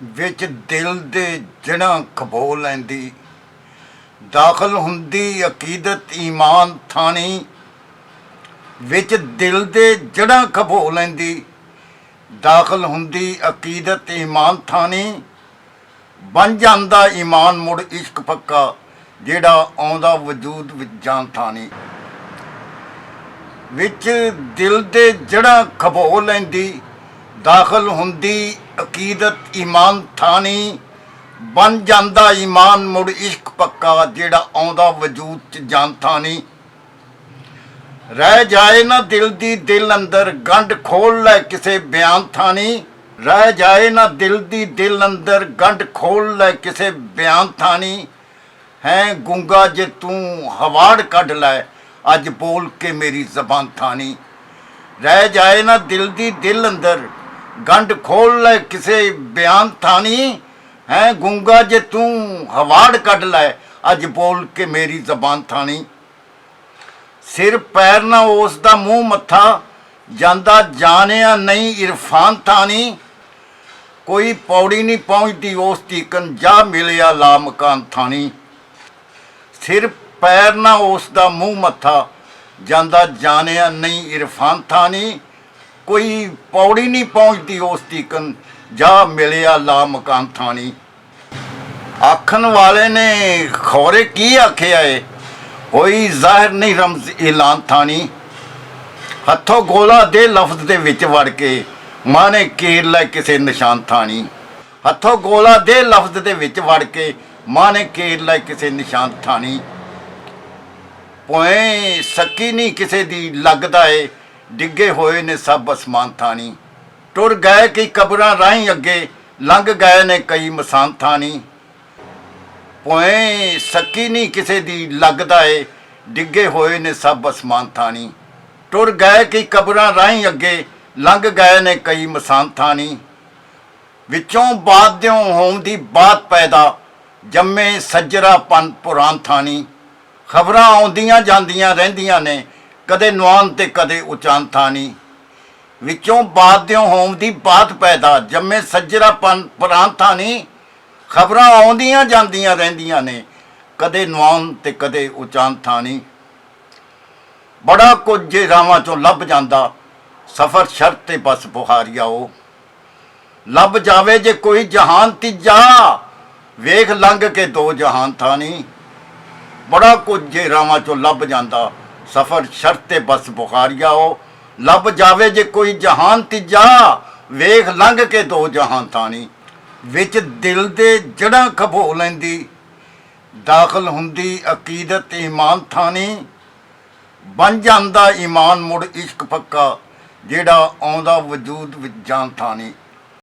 ਵਿੱਚ ਦਿਲ ਦੇ ਜੜ੍ਹਾਂ ਖਬੋ ਲੈਂਦੀ, ਦਾਖਲ ਹੁੰਦੀ ਅਕੀਦਤ ਈਮਾਨ ਥਾਣੀ। ਵਿੱਚ ਦਿਲ ਦੇ ਜੜ੍ਹਾਂ ਖਬੋ ਲੈਂਦੀ, ਦਾਖਲ ਹੁੰਦੀ ਅਕੀਦਤ ਈਮਾਨ ਥਾਣੀ। ਬਣ ਜਾਂਦਾ ਈਮਾਨ ਮੁੜ ਇਸ਼ਕ ਪੱਕਾ, ਜਿਹੜਾ ਆਉਂਦਾ ਵਜੂਦ ਵਿੱਚ ਜਾਨ ਥਾਣੀ। ਵਿੱਚ ਦਿਲ ਦੇ ਜੜ੍ਹਾਂ ਖਬੋ ਲੈਂਦੀ, ਦਾਖਲ ਹੁੰਦੀ ਅਕੀਦਤ ਈਮਾਨ ਥਾਣੀ। ਬਣ ਜਾਂਦਾ ਈਮਾਨ ਮੁੜ ਇਸ਼ਕ ਪੱਕਾ, ਜਿਹੜਾ ਆਉਂਦਾ ਵਜੂਦ 'ਚ ਜਾਨ ਥਾਣੀ। ਰਹਿ ਜਾਏ ਨਾ ਦਿਲ ਦੀ ਦਿਲ ਅੰਦਰ, ਗੰਢ ਖੋਲ ਲੈ ਕਿਸੇ ਬਿਆਨ ਥਾਣੀ। ਰਹਿ ਜਾਏ ਨਾ ਦਿਲ ਦੀ ਦਿਲ ਅੰਦਰ, ਗੰਢ ਖੋਲ ਲੈ ਕਿਸੇ ਬਿਆਨ ਥਾਣੀ। ਹੈ ਗੂੰਗਾ ਜੇ ਤੂੰ ਹਵਾੜ ਕੱਢ ਲੈ, ਅੱਜ ਬੋਲ ਕੇ ਮੇਰੀ ਜ਼ਬਾਨ ਥਾਣੀ। ਰਹਿ ਜਾਏ ਨਾ ਦਿਲ ਦੀ ਦਿਲ ਅੰਦਰ, ਗੰਢ ਖੋਲ ਲੈ ਕਿਸੇ ਬਿਆਨ ਥਾਣੀ। ਹੈ ਗੂੰਗਾ ਜੇ ਤੂੰ ਹਵਾੜ ਕੱਢ ਲੈ, ਅੱਜ ਬੋਲ ਕੇ ਮੇਰੀ ਜ਼ਬਾਨ ਥਾਣੀ। ਸਿਰ ਪੈਰ ਨਾ ਉਸ ਦਾ ਮੂੰਹ ਮੱਥਾ, ਜਾਂਦਾ ਜਾਣਿਆ ਨਹੀਂ ਇਰਫਾਨ ਥਾਣੀ। ਕੋਈ ਪੌੜੀ ਨਹੀਂ ਪਹੁੰਚਦੀ ਉਸ ਤੀਕਨ, ਜਾ ਮਿਲਿਆ ਲਾ ਮਕਾਨ ਥਾਣੀ। ਸਿਰ ਪੈਰ ਨਾ ਉਸ ਦਾ ਮੂੰਹ ਮੱਥਾ, ਜਾਂਦਾ ਜਾਣਿਆ ਨਹੀਂ ਇਰਫਾਨ ਥਾਣੀ। ਕੋਈ ਪੌੜੀ ਨਹੀਂ ਪਹੁੰਚਦੀ ਉਸ ਤੀਕਨ, ਜਾ ਮਿਲਿਆ ਲਾ ਮਕਾਨ ਥਾਣੀ। ਆਖਣ ਵਾਲੇ ਨੇ ਖੌਰੇ ਕੀ ਆਖਿਆ ਏ, ਕੋਈ ਜ਼ਾਹਿਰ ਨਹੀਂ ਰਮਜ਼ ਐਲਾਨ ਥਾਣੀ। ਹੱਥੋਂ ਗੋਲਾ ਦੇ ਲਫ਼ਜ਼ ਦੇ ਵਿੱਚ ਵੜ ਕੇ, ਮਾਨੇ ਕੀਰ ਲੈ ਕਿਸੇ ਨਿਸ਼ਾਨ ਥਾਣੀ। ਹੱਥੋਂ ਗੋਲਾ ਦੇ ਲਫ਼ਜ਼ ਦੇ ਵਿੱਚ ਵੜ ਕੇ, ਮਾਨੇ ਕੀਰ ਲੈ ਕਿਸੇ ਨਿਸ਼ਾਨ ਥਾਣੀ। ਭੋਏ ਸੱਕੀ ਨਹੀਂ ਕਿਸੇ ਦੀ ਲੱਗਦਾ ਏ, ਡਿੱਗੇ ਹੋਏ ਨੇ ਸਭ ਅਸਮਾਨ ਥਾਣੀ। ਟੁਰ ਗਏ ਕਈ ਕਬਰਾਂ ਰਾਹੀਂ ਅੱਗੇ, ਲੰਘ ਗਏ ਨੇ ਕਈ ਮਸਾਨ ਥਾਣੀ। ਭੋਏ ਸੱਕੀ ਨਹੀਂ ਕਿਸੇ ਦੀ ਲੱਗਦਾ ਏ, ਡਿੱਗੇ ਹੋਏ ਨੇ ਸਭ ਅਸਮਾਨ ਥਾਣੀ। ਟੁਰ ਗਏ ਕਈ ਕਬਰਾਂ ਰਾਹੀਂ ਅੱਗੇ, ਲੰਘ ਗਏ ਨੇ ਕਈ ਮਸਾਨ ਥਾਣੀ। ਵਿੱਚੋਂ ਬਾਤ ਦਿਓ ਹੋਣ ਦੀ ਬਾਤ ਪੈਦਾ, ਜੰਮੇ ਸੱਜਰਾ ਪਨ ਪੁਰਾਨ ਥਾਣੀ। ਖਬਰਾਂ ਆਉਂਦੀਆਂ ਜਾਂਦੀਆਂ ਰਹਿੰਦੀਆਂ ਨੇ, ਕਦੇ ਨਵਾਨ ਤੇ ਕਦੇ ਉਚਾਨ ਥਾਣੀ। ਵਿੱਚੋਂ ਬਾਤ ਦਿਓ ਹੋਣ ਦੀ ਬਾਤ ਪੈਦਾ, ਜੰਮੇ ਸੱਜਰਾ ਪਨ ਪੁਰਾਨ ਥਾਣੀ। ਖਬਰਾਂ ਆਉਂਦੀਆਂ ਜਾਂਦੀਆਂ ਰਹਿੰਦੀਆਂ ਨੇ, ਕਦੇ ਨਵਾਨ ਤੇ ਕਦੇ ਉਚਾਨ ਥਾਣੀ। ਬੜਾ ਕੁਝ ਜੇ ਰਾਵਾਂ ਚੋਂ ਲੱਭ ਜਾਂਦਾ, ਸਫ਼ਰ ਸ਼ਰਤ ਤੇ ਬਸ ਬੁਹਾਰੀਆ ਉਹ। ਲੱਭ ਜਾਵੇ ਜੇ ਕੋਈ ਜਹਾਨ ਤੀਜਾ, ਵੇਖ ਲੰਘ ਕੇ ਦੋ ਜਹਾਨ ਥਾਣੀ। ਬੜਾ ਕੁਝ ਜੇ ਰਾਵਾਂ ਚੋਂ ਲੱਭ ਜਾਂਦਾ, ਸਫ਼ਰ ਸ਼ਰਤ ਤੇ ਬਸ ਬੁਹਾਰੀਆ ਉਹ। ਲੱਭ ਜਾਵੇ ਜੇ ਕੋਈ ਜਹਾਨ ਤੀਜਾ, ਵੇਖ ਲੰਘ ਕੇ ਦੋ ਜਹਾਨ ਥਾਣੀ। ਵਿੱਚ ਦਿਲ ਦੇ ਜੜ੍ਹਾਂ ਖਬੋ ਲੈਂਦੀ, ਦਾਖਲ ਹੁੰਦੀ ਅਕੀਦਤ ਈਮਾਨ ਥਾਣੀ। ਬਣ ਜਾਂਦਾ ਈਮਾਨ ਮੁੜ ਇਸ਼ਕ ਪੱਕਾ, ਜਿਹੜਾ ਆਉਂਦਾ ਵਜੂਦ ਵਿੱਚ ਜਾਨ ਥਾਣੀ।